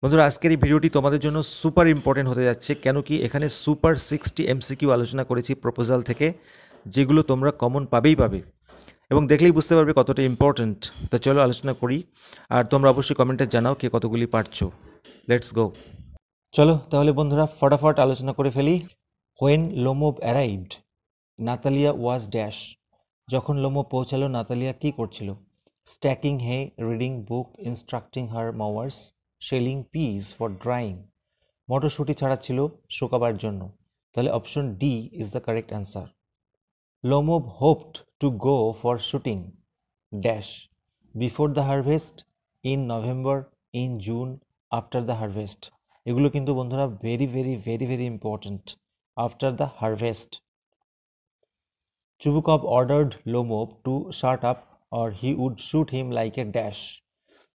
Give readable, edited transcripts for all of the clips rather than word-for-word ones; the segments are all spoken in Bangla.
বন্ধুরা, আজকের এই ভিডিওটি তোমাদের জন্য সুপার ইম্পর্টেন্ট হতে যাচ্ছে, কেন কি এখানে সুপার 60 এমসিকিউ আলোচনা করেছি প্রপোজাল থেকে, যেগুলো তোমরা কমন পাবে এবং দেখলেই বুঝতে পারবে কতটা ইম্পর্টেন্ট। তো চলো আলোচনা করি, আর তোমরা অবশ্যই কমেন্টে জানাও কে কতগুলি পারছো। Let's go. চলো তাহলে বন্ধুরা ফটাফট আলোচনা করে ফেলি। When Lomov arrived, Natalya was dash. যখন লোমোভ পৌঁছালো, নাতালিয়া কি করছিল? Stacking hay, reading book, instructing her mowers, shelling peas for drying. মটরশুঁটি ছাড়াচ্ছিল শুকাবার জন্য। তাহলে option D is the correct answer. Lomov hoped to go for shooting dash before the harvest, in November, in June, after the harvest. এগুলো কিন্তু বন্ধুরা very very very very important. After the harvest. Chubukov ordered Lomov to shut up or he would shoot him like a dash.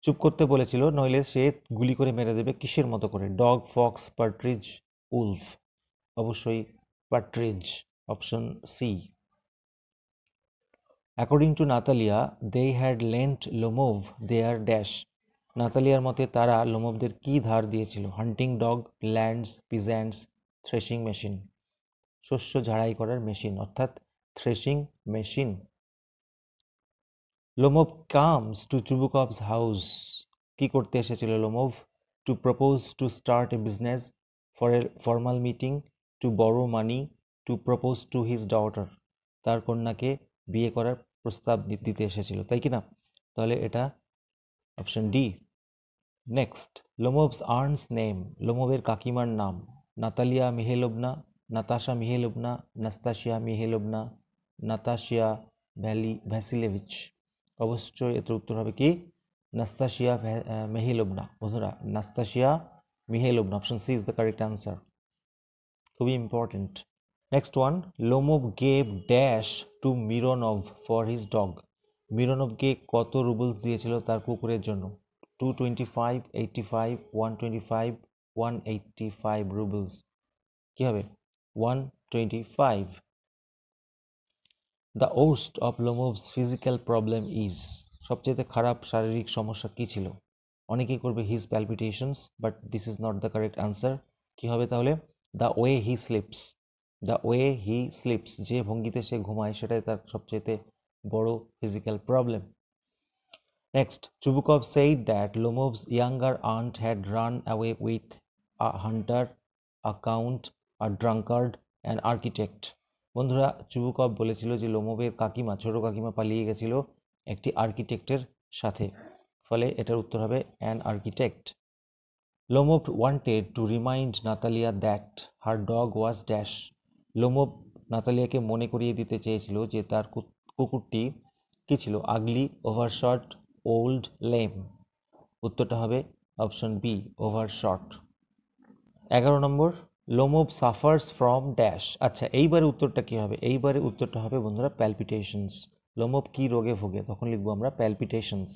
চুপ করতে বলেছিল, নইলে সে গুলি করে মেরে দেবে। কিসের মতো করে? Dog, fox, partridge, wolf. অবশ্যই partridge, option C. According to Natalya, they had lent Lomov their dash. নাতালিয়ার মতে তারা লোমোভদের কি ধার দিয়েছিল? Hunting dog, lands, peasants, threshing machine. শস্য ঝাড়াই করার মেশিন, অর্থাৎ threshing machine. Lomov comes to Chubukov's house. কি করতে এসেছিল Lomov? To propose to start a business, for a formal meeting, to borrow money, to propose to his daughter. তার কন্যাকে বিয়ে করার প্রস্তাব দিতে এসেছিল, তাই কি না? তাহলে এটা অপশন ডি। নেক্সট, লোমোভস আর্নস নেম। লোমোভের কাকিমার নাম? Natalya Mikhailovna, Natasha Mikhailovna, Nastasya Mikhailovna, Natasia Vasilevich. অবশ্যই এর উত্তর হবে কি? Nastasya Mikhailovna. বন্ধুরা, Nastasya Mikhailovna, option C is the correct answer. খুবই important. Next one, Lomov gave dash to Mironov for his dog. মিরোনভকে কত রুবলস দিয়েছিল তার কুকুরের জন্য? 225, 85, 125, 185 রুবলস। কি হবে? 125। The worst of লোমোভস physical problem is. সবচেয়ে খারাপ শারীরিক সমস্যা কি ছিল? অনেকেই করবে his প্যালপিটেশনস, but this is not the correct answer. কি হবে তাহলে? The way he slips. The way he slips, যে ভঙ্গিতে সে ঘুমায় সেটাই তার সবচেয়ে বড় physical problem. Next, Chubukov said that Lomov's younger aunt had run away with a hunter, a count, a drunkard, an architect. বন্ধুরা, চুবুকভ বলেছিল যে লোমোভের কাকিমা, ছোট কাকিমা পালিয়ে গেছিল একটি আর্কিটেক্টের সাথে। ফলে এটার উত্তর হবে an architect. Lomov wanted to remind Natalya that her dog was dash. Lomov নাতালিয়াকে মনে করিয়ে দিতে চেয়েছিল যে তার কুকুরটি কি ছিল? Ugly, overshot, old, lame. উত্তরটা হবে option B, overshot. 11 number, Lomov suffers from dash. আচ্ছা, এইবারে উত্তরটা কি হবে? এইবারে উত্তরটা হবে বন্ধুরা প্যালপিটেশনস। লোমোভ কি রোগে ভোগে? তখন লিখবো আমরা প্যালপিটেশনস।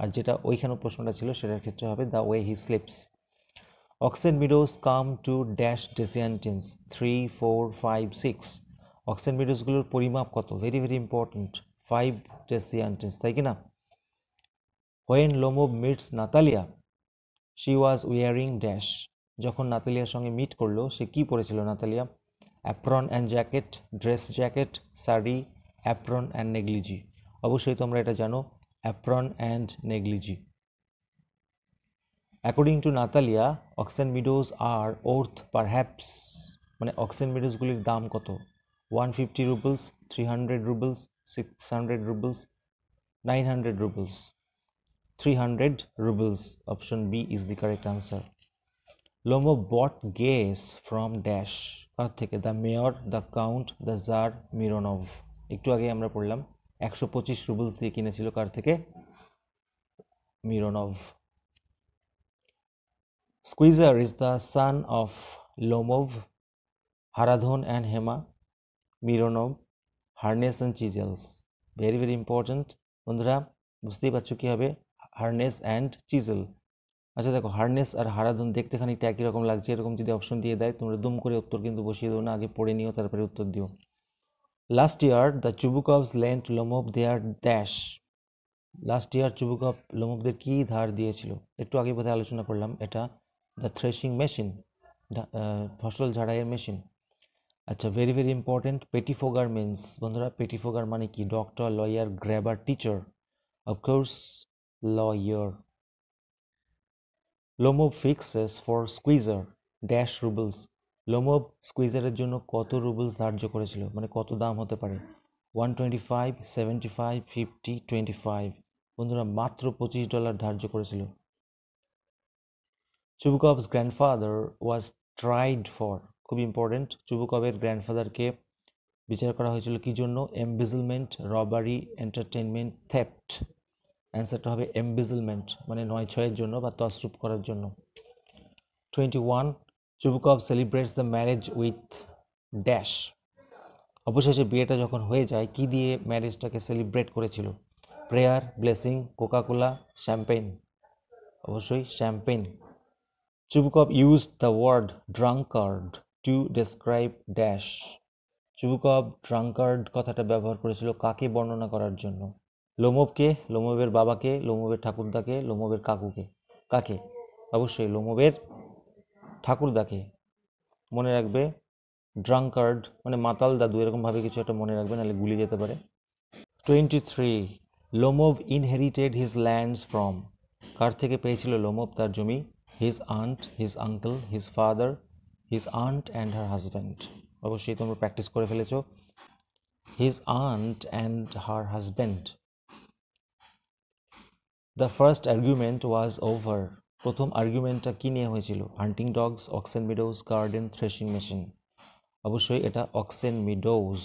আর যেটা ওইখানে প্রশ্নটা ছিল সেটার ক্ষেত্রে হবে the way he sleeps. Oxen meadows come to dash dessiatins 3, 4, 5, 6। Oxen মিডোসগুলোর পরিমাপ কত? Very very important. 5 ডেসিয়ান্টেন্স, তাই কি না? When Lomov meets Natalia, she was wearing dash. যখন নাতালিয়ার সঙ্গে মিট করলো সে কি পরেছিল Natalia? Apron and jacket, dress jacket, sari, apron and negligee. অবশ্যই তোমরা এটা জানো, apron and negligee. According to Natalia, oxen meadows are worth perhaps, মানে অক্সেন মিডোজগুলির দাম কত? 150 rubles, 300 rubles, 600 rubles, 900 rubles. 300 rubles. Option B is the correct answer. Lomo bought gas from Dash. কার থেকে? The mayor, the count, the tsar, Mironov. একটু আগে আমরা পড়লাম 125 রুবলস দিয়ে কিনেছিল কার থেকে? Mironov. Squeezer is the son of Lomov, Haradhon and Hema, Mironov, Harness and Chisels. Very very important. বন্ধুরা, বুঝতেই পারছো কি হবে? Harness and chisel. আচ্ছা দেখো, হার্নেস আর হারাধন দেখতে খানিকটা একই রকম লাগছে। এরকম যদি অপশন দিয়ে দেয়, তোমরা দুম করে উত্তর কিন্তু বসিয়ে দেবো না, আগে পড়ে নিও তারপরে উত্তর দিও। Last year the Chubukovs lent Lomov their dash. Last year Chubukov লোমোভদের কি ধার দিয়েছিল? একটু আগে বোধহয় আলোচনা করলাম এটা। দ্য থ্রেশিং মেশিন, ফসল ঝাড়াইয়ের মেশিন। আচ্ছা, very very important, pettifogger means, বন্ধুরা পেটিফোগার মানে কি? Doctor, lawyer, grabber, teacher, of course lawyer. Lomov fixes for squeezer dash rubles. Lomov স্কুইজারের জন্য কত রুবলস ধার্য করেছিল, মানে কত দাম হতে পারে? 125, 75, 50, 25। বন্ধুরা মাত্র $25 ধার্য করেছিল। চুবুকভস গ্র্যান্ডফাদার ওয়াজ ট্রাইড ফর, খুব ইম্পর্টেন্ট, চুবুকভের গ্র্যান্ডফাদারকে বিচার করা হয়েছিল কি জন্য? এমবিজলমেন্ট, রবারি, এন্টারটেনমেন্ট, থেফট। অ্যান্সারটা হবে এমবিজলমেন্ট, মানে 9/6-এর জন্য বা তছরূপ করার জন্য। 21, Chubukov celebrates the marriage with dash. অবশেষে বিয়েটা যখন হয়ে যায়, কি দিয়ে ম্যারেজটাকে সেলিব্রেট করেছিল? Prayer, blessing, Coca Cola, champagne. অবশ্যই champagne. Chubukov used the word drunkard to describe dash. Chubukov drunkard কথাটা ব্যবহার করেছিল কাকে বর্ণনা করার জন্য? লোমোভকে, লোমোভের বাবাকে, লোমোভের ঠাকুরদাকে, লোমোভের কাকুকে। কাকে? অবশ্যই লোমোভের ঠাকুরদাকে। মনে রাখবে, ড্রাঙ্কার্ড মানে মাতাল দাদু, এরকমভাবে কিছু একটা মনে রাখবে, নাহলে গুলি যেতে পারে। 23, Lomov inherited his lands from. কার থেকে পেয়েছিল লোমোভ তার জমি? His aunt, his uncle, his father, his aunt and her husband. অবশ্যই তোমরা প্র্যাকটিস করে ফেলেছো। His aunt and her husband. The first argument was over. প্রথম আর্গুমেন্টটা কী নিয়ে হয়েছিল? Hunting dogs, oxen meadows, garden, threshing machine. অবশ্যই এটা অক্সেন মিডোজ।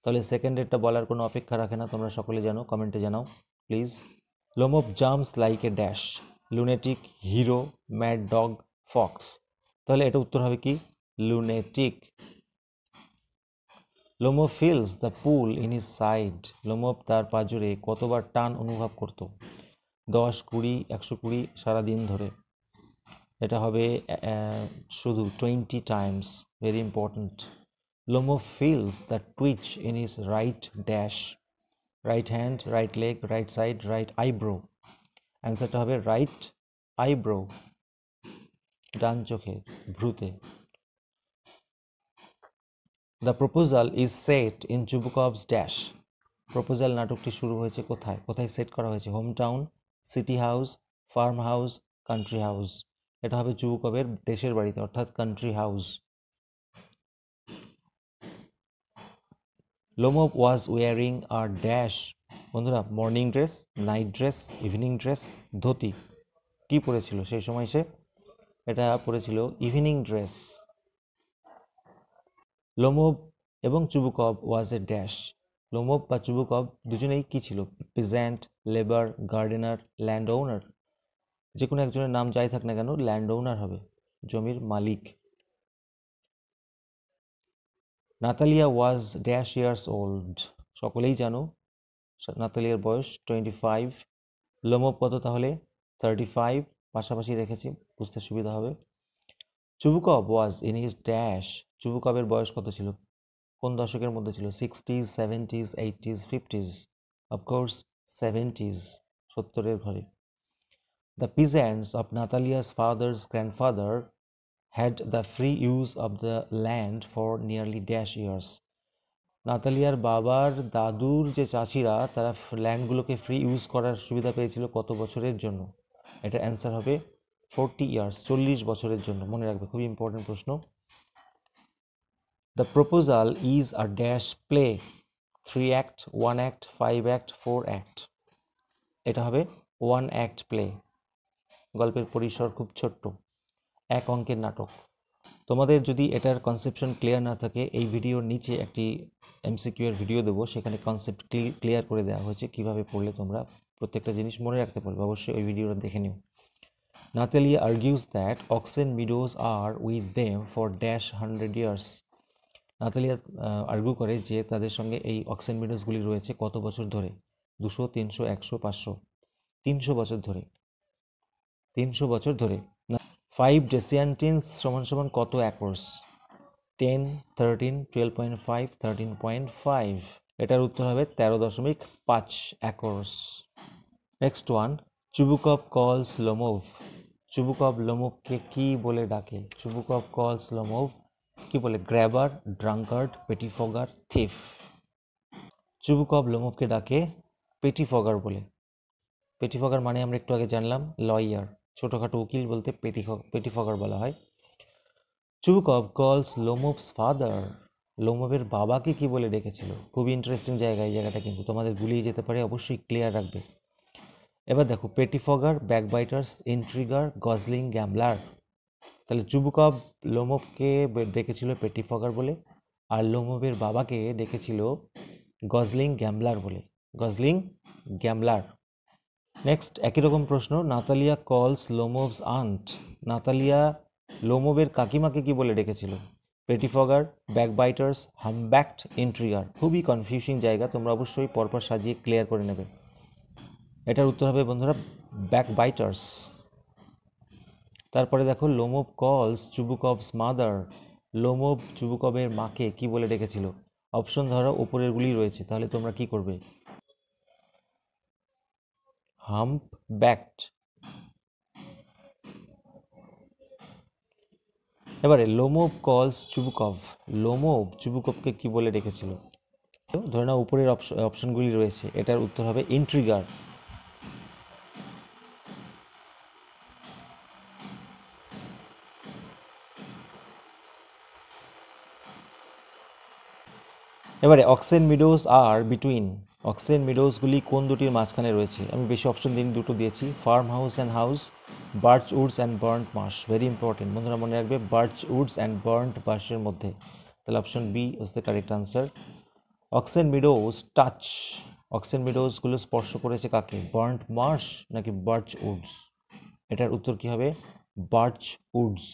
তাহলে সেকেন্ডেরটা বলার কোনো অপেক্ষা রাখে না, তোমরা সকলে জানো, কমেন্টে জানাও please. Lomov jumps like a dash, lunatic, hero, mad dog, Fox. তাহলে এটা উত্তর হবে কি? Lunatic. Lomov feels the pool in his side. Lomov তার পাজরে কতবার টান অনুভব করত? 10, 20, 120, সারাদিন ধরে। এটা হবে শুধু 20 times, very important. Lomov feels the twitch in his right dash, right hand, right leg, right side, right eyebrow. অ্যান্সারটা হবে রাইট আইব্রো, ডান চোখে, ভ্রুতে। The proposal is set in Chubukov's dash. Proposal নাটকটি শুরু হয়েছে কোথায়? কোথায় সেট করা হয়েছে? Home town, city house, farm house, country house. এটা হবে চুবুকভের দেশের বাড়িতে, অর্থাৎ country house. Lomov was wearing a dash. বন্ধুরা morning dress, night dress, evening dress, dhoti. কি পরেছিল সেই সময় সে? এটা পরেছিল ইভিনিং ড্রেস। লোমোভ এবং Chubukov was a dash. Lomov বা চুবুকভ দুজনেই কি ছিল? পিজেন্ট, লেবার, গার্ডেনার, ল্যান্ড ওনার। যে কোনো একজনের নাম যাই থাক না কেন, ল্যান্ড ওনার হবে, জমির মালিক। Natalia was dash years old. সকলেই জানো নাতালিয়ার বয়স 25। লোমোভ কত তাহলে? 35, পাশাপাশি রেখেছি, বুঝতে সুবিধা হবে। Chubukov was in his dash. চুবুকভের বয়স কত ছিল? কোন দশকের মধ্যে ছিল? 60s, 70s, 80s, 50s? Of course 70s, 70-এর ঘরে। The peasants of Natalia's father's grandfather had the free use of the land for nearly dash years. নাতালিয়ার বাবার দাদুর যে চাষিরা, তারা ল্যান্ডগুলোকে ফ্রি ইউজ করার সুবিধা পেয়েছিল কত বছরের জন্য? এটা অ্যান্সার হবে 40 ইয়ার্স, 40 বছরের জন্য। মনে রাখবে, খুবই ইম্পর্টেন্ট প্রশ্ন। The proposal is a dash play, 3 act, 1 act, 5 act, 4 act. এটা হবে 1 অ্যাক্ট প্লে। গল্পের পরিসর খুব ছোট্ট, 1 অঙ্কের নাটক। তোমাদের যদি এটার কনসেপশন ক্লিয়ার না থাকে, এই ভিডিওর নিচে একটি এমসিকিউ এর ভিডিও দেবো, সেখানে কনসেপ্ট ক্লিয়ার করে দেওয়া হয়েছে, কিভাবে পড়লে তোমরা প্রত্যেকটা জিনিস মনে রাখতে পারবে। অবশ্যই ওই ভিডিওটা দেখে নিও। Natalia argues that oxen meadows are with them for dash 100 years. Natalia argue করে যে তাদের সঙ্গে এই অক্সেন মিডোজগুলি রয়েছে কত বছর ধরে? 200, 300, 100, 500? 300 বছর ধরে। 300 বছর ধরে। 5 ডেসিয়ান্টিনস সমান সমান কত একর্স? 10, 13, 12.5, 13.5? এটার উত্তর হবে 13.5 acres. Next one, Chubukov calls Lomov. Chubukov লোমোভকে কি বলে ডাকে? চুবুকভ কলস লোমোভ কি বলে? Grabber, drunkard, pettifogger, thief. Chubukov লোমোভকে ডাকে পেটিফগার বলে। পেটিফগার মানে আমরা একটু আগে জানলাম লয়ার, ছোটখাটো উকিল বলতে পেটিফগার বলা হয়। চুবুকভ কলস লোমোভস ফাদার, লোমোভের বাবাকে কি বলে ডেকেছিল? খুবই ইন্টারেস্টিং জায়গা, এই জায়গাটা কিন্তু তোমাদের গুলিয়ে যেতে পারে, অবশ্যই ক্লিয়ার রাখবে। এবার দেখো, পেটিফগার, ব্যাকবাইটার্স, ইন্ট্রিগার, গজলিং, গ্যাম্বলার। তাহলে চুবুকভ লোমোভকে ডেকেছিল পেটিফগার বলে, আর লোমোভের বাবাকে ডেকেছিল গজলিং গ্যাম্বলার বলে। গজলিং গ্যাম্বলার। নেক্সট একই রকম প্রশ্ন, নাতালিয়া কলস লোমোভস আন্ট, নাতালিয়া লোমোভের কাকিমাকে কি বলে ডেকেছিল? পেটিফগার, ব্যাকবাইটার্স, হামব্যাকড, ইন্ট্রিগার। খুবই কনফিউজিং জায়গা, তোমরা অবশ্যই পরপর সাজিয়ে ক্লিয়ার করে নেবে। এটার উত্তর হবে বন্ধুরা ব্যাকবাইটার্স। তারপরে দেখো, লোমোভ কলস চুবুকভস মাদার, লোমোভ চুবুকভের মাকে কি বলে ডেকেছিল? অপশন ধরো উপরের গুলি রয়েছে, তাহলে তোমরা কি করবে? Hump backed. এবারে লোমোভ কলস চুবুকভ, লোমোভ চুবুকভকে কি বলে ডেকেছিল? ধরে নাও উপরের অপশনগুলি রয়েছে, এটার উত্তর হবে ইন্ট্রিগার। এবারে অক্সেন মিডোজ আর বিটুইন, অক্সেন মিডোজগুলি কোন দুটির মাঝখানে রয়েছে? আমি বেশি অপশন দিন, দুটো দিয়েছি, farm house and house, birch woods and burnt marsh. Very important বন্ধুরা, মনে রাখবে বার্চ উডস অ্যান্ড বার্ন্ট মার্শের মধ্যে। তাহলে option B is the correct answer. Oxen meadows touch, oxen মিডোজগুলো স্পর্শ করেছে কাকে? বার্ন্ট মার্শ নাকি বার্চ উডস? এটার উত্তর কি হবে? Birch woods.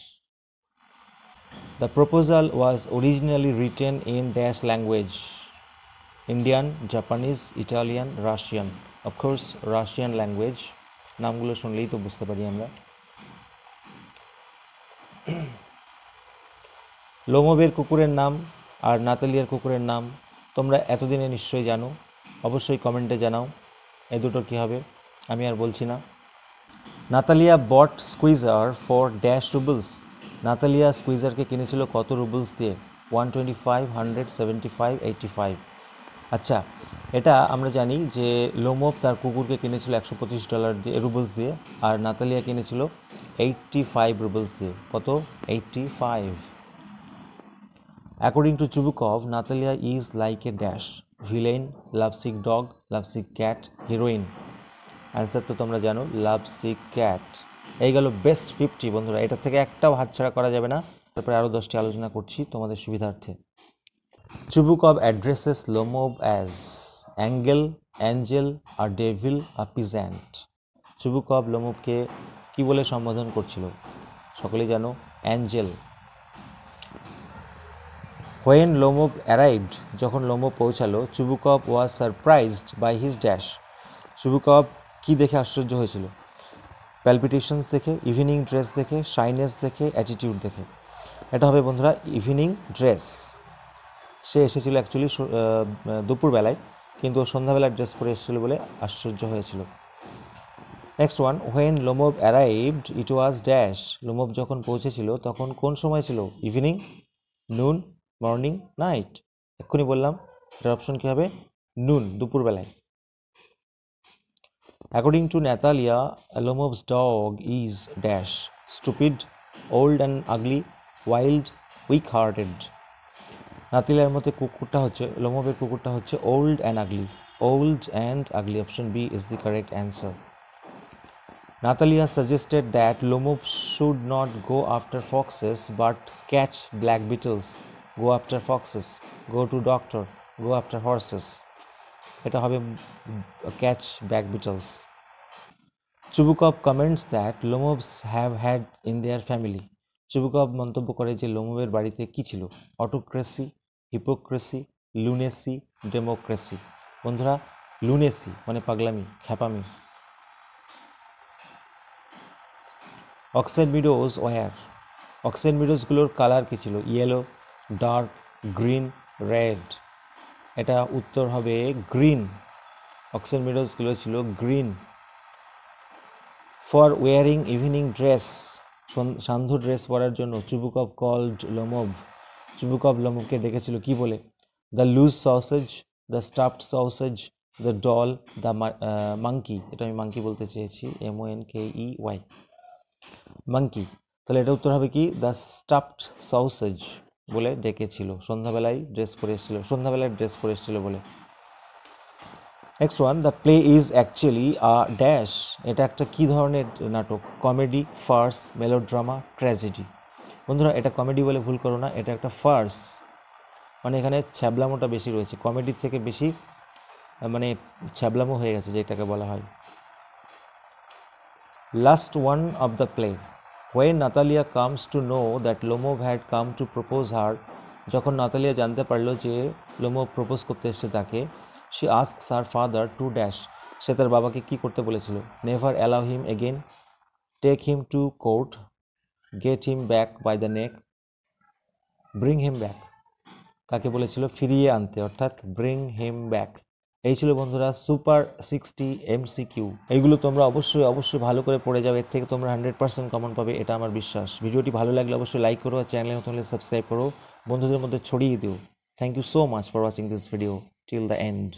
The proposal was originally written in dash language: Indian, Japanese, Italian, Russian. Of course, Russian language. নামগুলো শুনলেই তো বুঝতে পারি আমরা। লোমোভের কুকুরের নাম আর নাতালিয়ার কুকুরের নাম তোমরা এতদিনে নিশ্চয়ই জানো, অবশ্যই কমেন্টে জানাও এই দুটো কী হবে। আমি আর বলছি না। Natalia bought squeezer for dash rubles, Natalia স্কুইজারকে কিনেছিল কত রুবলস দিয়ে? 125, 100, 75, 85। আচ্ছা, এটা আমরা জানি যে লোমোভ তার কুকুরকে কিনেছিল $125 দিয়ে, রুবলস দিয়ে, আর নাতালিয়া কিনেছিল 85 রুবলস দিয়ে। কত? 85। According to Chubukov, Natalia is like a dash, villain, lovesick dog, lovesick cat, heroine. Answer তো তোমরা জানো, লাভসিক ক্যাট। এই গেল বেস্ট 50 বন্ধুরা, এটা থেকে একটাও হাতছাড়া করা যাবে না। তারপরে আরও 10টি আলোচনা করছি তোমাদের সুবিধার্থে। Chubukov addresses Lomov as angle, angel, a devil, a peasant. Chubukov লোমোভকে কি বলে সম্বোধন করছিল? সকলেই জানো, অ্যাঞ্জেল। হোয়েন লোমোভ অ্যারাইভড, যখন লোমোভ পৌঁছালো, Chubukov was surprised by his dash. Chubukov কি দেখে আশ্চর্য হয়েছিল? প্যালপিটেশনস দেখে, ইভিনিং ড্রেস দেখে, শাইনেস দেখে, অ্যাটিটিউড দেখে। এটা হবে বন্ধুরা ইভিনিং ড্রেস। সে এসেছিল অ্যাকচুয়ালি দুপুরবেলায়, কিন্তু ও সন্ধ্যাবেলার ড্রেস পরে এসেছিল বলে আশ্চর্য হয়েছিল। Next one, when Lomov arrived it was dash, Lomov যখন পৌঁছেছিল তখন কোন সময় ছিল? ইভিনিং, নুন, মর্নিং, নাইট। এক্ষুনি বললাম, এটার অপশন কী হবে? নুন, দুপুরবেলায়। According to Natalia, Lomov's dog is dash, stupid, old and ugly, wild, weak-hearted. নাতালিয়ার মতে কুকুরটা হচ্ছে, লোমোভের কুকুরটা হচ্ছে old and ugly. Old and ugly. Option B is the correct answer. Natalia suggested that Lomov should not go after foxes but catch black beetles. Go after foxes. Go to doctor. Go after horses. এটা হবে catch black beetles. Chubukov comments that Lomovs have had in their family. Chubukov মন্তব্য করে যে লোমোভের বাড়িতে কি ছিল? Autocracy, hypocrisy, lunacy, democracy. বন্ধুরা, লুনেসি মানে পাগলামি, খ্যাপামি। অক্সেন মিডোজ ওয়ার, অক্সেন মিডোজগুলোর কালার কী ছিল? Yellow, dark, green, red. এটা উত্তর হবে গ্রিন। অক্সেন মিডোজগুলো ছিল green. For wearing evening dress, সান্ধ্য ড্রেস পরার জন্য চুবুকভ কল্ড লোমভ, চুবুকভ লোমভকে ডেকেছিল কি বলে? The loose sausage, the stuffed sausage, the doll, the monkey, এটা আমি মাঙ্কি বলতে চেয়েছি, MONKEY, মাঙ্কি। তাহলে এটা উত্তর হবে কি? দ্য স্টাফড সসেজ বলে ডেকেছিল, সন্ধ্যাবেলায় ড্রেস পরে এসেছিল, সন্ধ্যাবেলায় ড্রেস পরে এসেছিল বলে। Next one, the play is actually a dash, এটা একটা কি ধরনের নাটক? Comedy, farce, melodrama, tragedy. বন্ধুরা এটা কমেডি বলে ভুল করো না, এটা একটা ফার্স, মানে এখানে ছ্যাবলামোটা বেশি রয়েছে, কমেডির থেকে বেশি মানে ছ্যাবলামো হয়ে গেছে যেটাকে বলা হয়। Last one of the play, when Natalia comes to know that Lomov had come to propose her, যখন নাতালিয়া জানতে পারলো যে লোমোভ প্রপোজ করতে এসছে তাকে, she asks her father to dash, সে তার বাবাকে কি করতে বলেছিল? Never allow him again, take him to court, get him back by the neck, bring him back, তাকে বলেছিল ফিরিয়ে আনতে, অর্থাৎ ব্রিং হিম ব্যাক। এই ছিল বন্ধুরা সুপার 60 MCQ। এইগুলো তোমরা অবশ্যই ভালো করে পড়ে যাও, এর থেকে তোমরা 100% কমন পাবে, এটা আমার বিশ্বাস। ভিডিওটি ভালো লাগলে অবশ্যই লাইক করো, আর চ্যানেলে নতুন হলে সাবস্ক্রাইব করো, বন্ধুদের মধ্যে ছড়িয়ে দিও। Thank you so much for watching this video till the and.